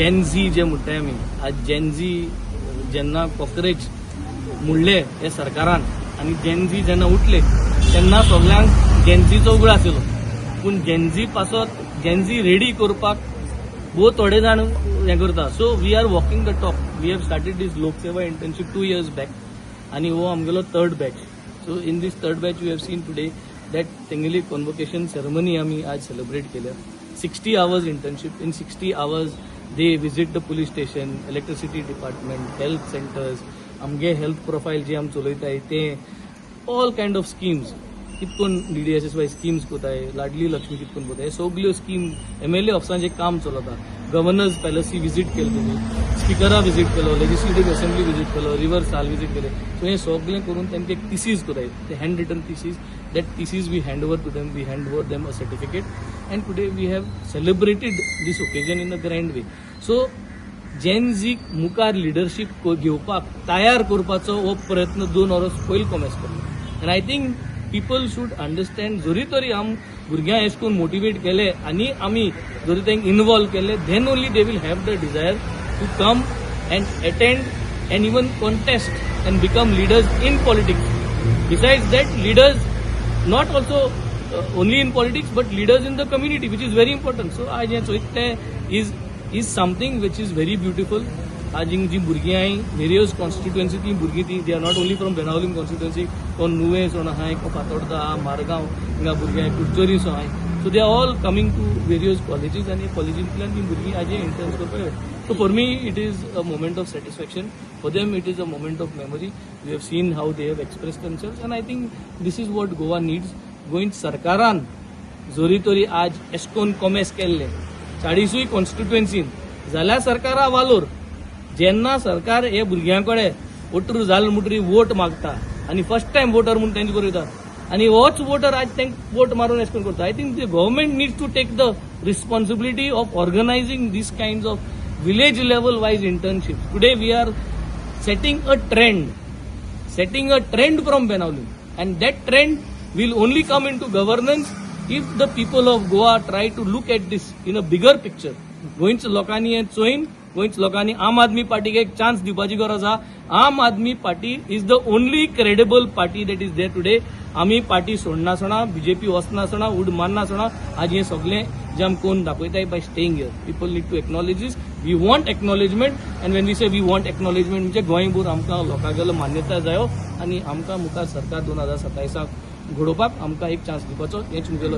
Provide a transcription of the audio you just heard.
Gen Z जे म्हणटाय आमी आज जेनझी जेन्ना कॉक्रोच मुडले हे सरकारान आनी जेनझी जेन्ना उठले तेन्ना सगळ्यांक जेनझीचो उगड आशिल्लो पूण जेनझी पासत जेनझी रेडी करपाक बहुत थोडे जाण हें करता. So we are walking the talk. We have started this Lokseva internship 2 years back आनी हो आमगेलो 3rd batch. So in this 3rd batch we have seen today that तेंगेली कॉन्वोकेशन सेरेमनी आमी आज सेलिब्रेट केल्या. 60 hours internship. In 60 hours they visit the police station, electricity department, health centers, आमगे health profile जे आमी चलयताय ते ऑल कायंड ऑफ स्किम्स कितकोन DDSSY स्किम्स कोताय, लाडली लक्ष्मी कितकोन कोताय, सगल्यो स्कीम MLA ऑफिसांचे काम चलता. गव्हर्नर्स पॅलसी विजीट केले तेमी, स्पिकरा विजीट केलो, लेजिस्लेटिव्ह असेंब्ली विजीट केलो, रिव्हर साल विजीट केले. सो हे सगळें करून तेंका एक थिसीस कोताय, ते hand written thesis. That thesis we hand over to them, we hand over them a certificate and today we have celebrated this occasion in a grand way. So जेनझीक मुखार लिडरशीप घेवपाक तयार करपाचो हो प्रयत्न 2 वर्स पयलीं कॉमेस केलो. And I think people should understand. जरी तरी आम भुरग्यांक एश कोन मोटिवेट केले आनी आमी जरी तांकां इन्वॉल्व केले, then only they will have the desire to come and attend and even contest and become leaders in politics. Besides that leaders not also only in politics but leaders in the community which is very important. So आज हें चोयत तें is something which is very beautiful. आज जी भुरगीं हाय various constituency ती भुरगीं ती they are not only from Benaulim constituency. कोण नुवें सोण आहाय, कोण फातोर्डा आहा, मारगांव हिंगा भुरगीं हाय, कुडचोरी सो आहाय. So they are all coming to various colleges आनी कॉलेजींतल्यान ती भुरगीं आज इंटर्न्स करपाक येतात. So for me it is a moment of satisfaction. For them it is a moment of memory. We have seen how they have express themselves and I think this is what Goa needs. गोंयच्या सरकारान जरी तरी आज एशकोन कॉमेस केल्ले 40 कॉन्स्टिट्युएन्सीन जाल्यार सरकारा वालोर जेन्ना सरकार हे भुरग्यां कडेन वोटर जाल म्हणटरी वोट मागता आनी फर्स्ट टायम वोटर म्हणून तेंचे बरयता आनी होच वोटर आज तांकां वोट मारून एशकोन करता. I think the government needs to take the responsibility of organizing this kinds of village level wise internship. Today we are setting a trend from Benaulim, and that trend will only come into governance if the people of Goa try to look at this in a bigger picture. गोंयच्या लोकांनी हें चोयन, गोंयच्या लोकांनी आम आदमी पार्टीक एक chance दिवपाची गरज आहा. Aam Aadmi party is the only credible party that is there today. आमी पार्टी सोडना आसतना, बीजेपी वचना आसतना, उड मारना आसतना आज हें सगळें जे आमी कोण दाखयताय by staying here. People need to acknowledge this. We want acknowledgement and when we say we want acknowledgement म्हणजे गोंयभर आमकां लोकांगेलो मान्यताय जायो आनी आमकां मुखार सरकार 2027 घडोवपाक आमकां एक चान्स दिवपाचो हेच मुगेलो.